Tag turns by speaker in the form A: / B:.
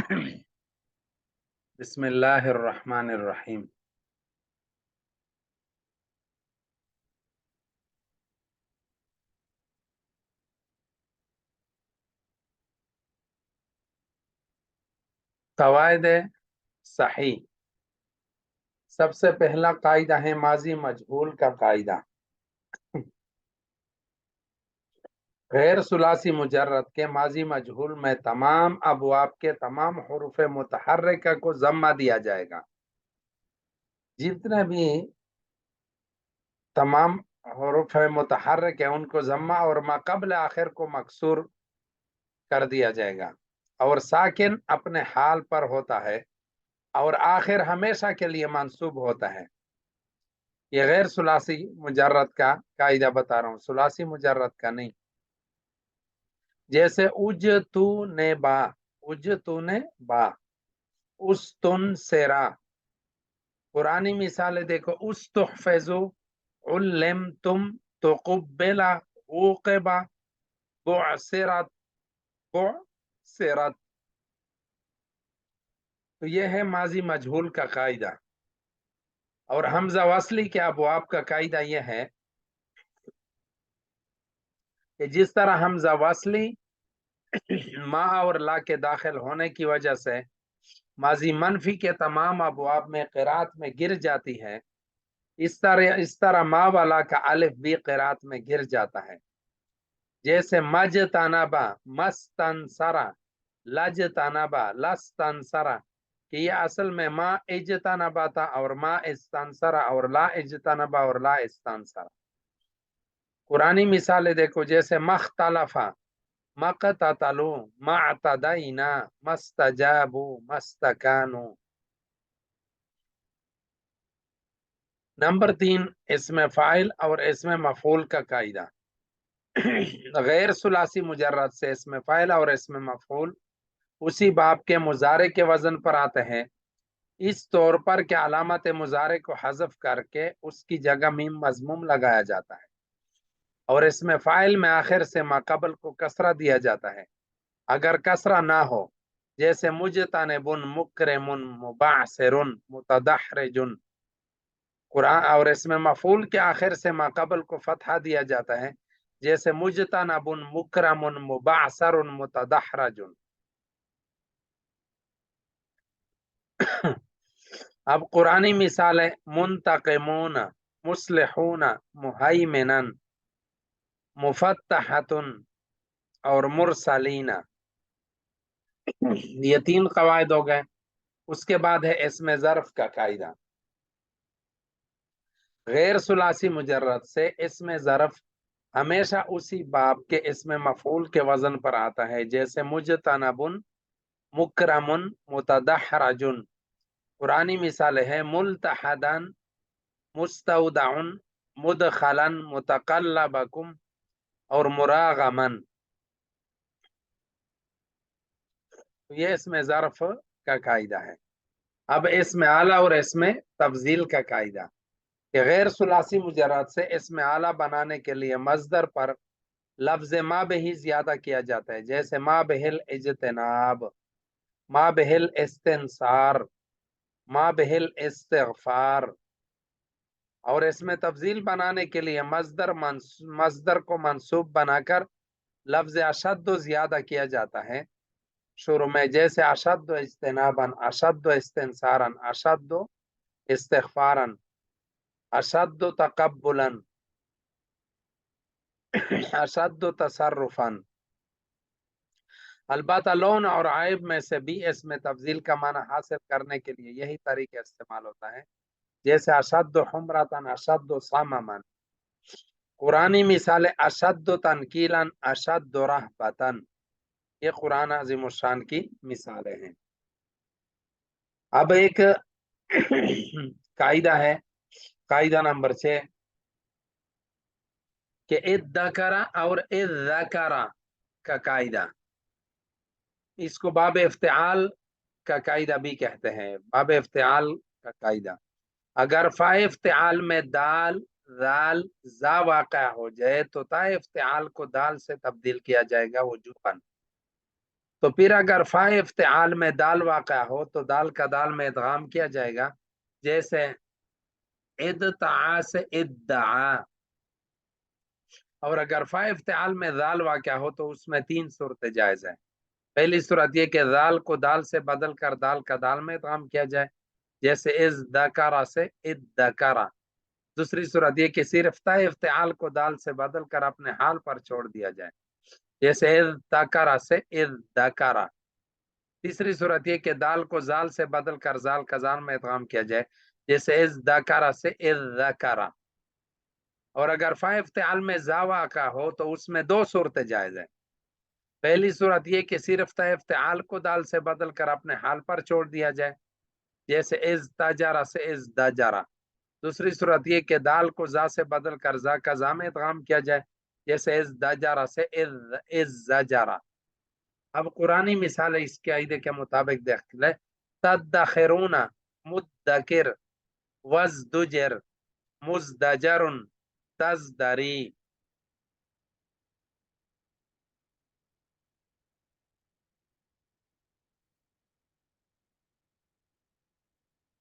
A: بسم الله الرحمن الرحیم. قواعد صحیح. سب سے پہلا قاعدہ ہے ماضی مجہول کا قاعدہ. غیر ثلاثی مجرد کے ماضی مجہول میں تمام ابواب کے تمام حروف متحرکہ کو ضمہ دیا جائے گا. جتنے بھی تمام حروف متحرک ہیں ان کو ضمہ اور ما قبل آخر کو مکسور کر دیا جائے گا، اور ساکن اپنے حال پر ہوتا ہے اور آخر ہمیشہ کے لیے منصوب ہوتا ہے. یہ غیر ثلاثی مجرد کا قاعدہ بتا رہا ہوں، ثلاثی مجرد کا نہیں. جیسے اجتو نے با، اجتو نے با، استن سیرا. قرآنی مثالیں دیکھو، استحفظو، علمتم، تقبلا، عوقبا، بعثرت، بعثرت. تو یہ ہے ماضی مجہول کا قاعدہ. اور حمزہ وصلی کے ابواب کا قاعدہ یہ ہے کہ جس طرح حمزہ وصلی ما اور لا کے داخل ہونے کی وجہ سے ماضی منفی کے تمام ابواب میں قرات میں گر جاتی ہے، اس طرح ما والا کا الف بھی قرات میں گر جاتا ہے. جیسے مجتنبا، مستنصرا، لجتنبا، لستنصرا، کہ یہ اصل میں ما اجتنبا تھا اور ما استنصرا اور لا اجتنبا اور لا استنصرا. قرآنی مثالیں دیکھو، جیسے مختلفا، مقتتلو، معتدینا، مستجابو، مستکانو. نمبر 3، اسم فاعل اور اسم مفعول کا قاعدہ. غیر ثلاثی مجرد سے اسم فاعل اور اسم مفعول اسی باب کے مضارع کے وزن پر آتے ہیں، اس طور پر کہ علامت مضارع کو حذف کر کے اس کی جگہ میم مضموم لگایا جاتا ہے، اور اسم فاعل میں آخر سے ما قبل کو کسرہ دیا جاتا ہے اگر کسرہ نہ ہو. جیسے مجتنبن، مکرمن، مبعثرن، متدحرجن. قرآن اور اسم مفعول کے آخر سے ما قبل کو فتحہ دیا جاتا ہے، جیسے مجتنبن، مکرمن، مبعثر، متدحرجن. اب قرآنی مثالیں، منتقمون، مصلحون، مہیمنن، مفتحتن اور مرسلین. یہ 3 قواعد ہو گئے. اس کے بعد ہے اسم ظرف کا قاعدہ. غیر ثلاثی مجرد سے اسم ظرف ہمیشہ اسی باب کے اسم مفعول کے وزن پر آتا ہے، جیسے مجتنبن، مکرمن، متدحرجن. قرآنی مثالیں ہیں ملتحدن، مستودعن، مدخلن، متقلبکم اور مراغمن. یہ اسم ظرف کا قاعدہ ہے. اب اسم اعلیٰ اور اسم تفضیل کا قاعدہ کہ غیر ثلاثی مجرد سے اسم اعلیٰ بنانے کے لیے مصدر پر لفظ ما بہی زیادہ کیا جاتا ہے، جیسے ما بہل اجتناب، ما بہل استنصار، ما بہل استغفار. اور اسم تفضیل بنانے کے لیے مصدر کو منصوب بنا کر لفظ اشد و زیادہ کیا جاتا ہے شروع میں، جیسے اشد و اجتنابا، اشد و استنصارا، اشد و استغفارا، اشد و تقبلا، اشد و تصرفا. البتہ لون اور عیب میں سے بھی اسم تفضیل کا معنی حاصل کرنے کے لیے یہی طریقہ استعمال ہوتا ہے، جیسے اشد و حمرتن، اشد و صممن. قرآنی مثالیں اشد و تنکیلا، اشد و رہبتن. یہ قرآن عظیم الشان کی مثالیں ہیں. اب ایک قاعدہ ہے، قاعدہ نمبر 6 کہ اذکرا اور اذکرا کا قاعدہ. اس کو باب افتعال کا قاعدہ بھی کہتے ہیں، باب افتعال کا قاعدہ. اگر فا افتعال میں دال، ذال، زا واقع ہو جائے تو تا افتعال کو دال سے تبدیل کیا جائے گا وجوباً. تو پھر اگر فا افتعال میں دال واقع ہو تو دال کا دال میں ادغام کیا جائے گا، جیسے ادعا سے ادعا. اور اگر فا افتعال میں دال واقع ہو تو اس میں 3 صورتیں جائز ہیں. پہلی صورت یہ کہ دال کو دال سے بدل کر دال کا دال میں ادغام کیا جائے، جیسے از دکارا سے ادکارا. دوسری صورت یہ کہ صرف تا افتعال کو دال سے بدل کر اپنے حال پر چھوڑ دیا جائے، جیسے از دکارا سے از دکارا. تیسری صورت یہ کہ دال کو زال سے بدل کر زال کا زال میں ادغام کیا جائے، جیسے از دکارا سے از دکارا. اور اگر فا افتعال میں زا واقع ہو تو اس میں 2 صورتیں جائز ہیں. پہلی صورت یہ کہ صرف تا افتعال کو دال سے بدل کر اپنے حال پر چھوڑ دیا جائے، جیسے از تاجارا سے از داجارا. دوسری صورت یہ کہ دال کو زا سے بدل کر زا کا زا میں ادغام کیا جائے، جیسے از داجارا سے از زاجارا. اب قرآنی مثال اس کے قاعدے کے مطابق دیکھ لیں. تدخرون مدکر وزدجر مزدجر تزدری.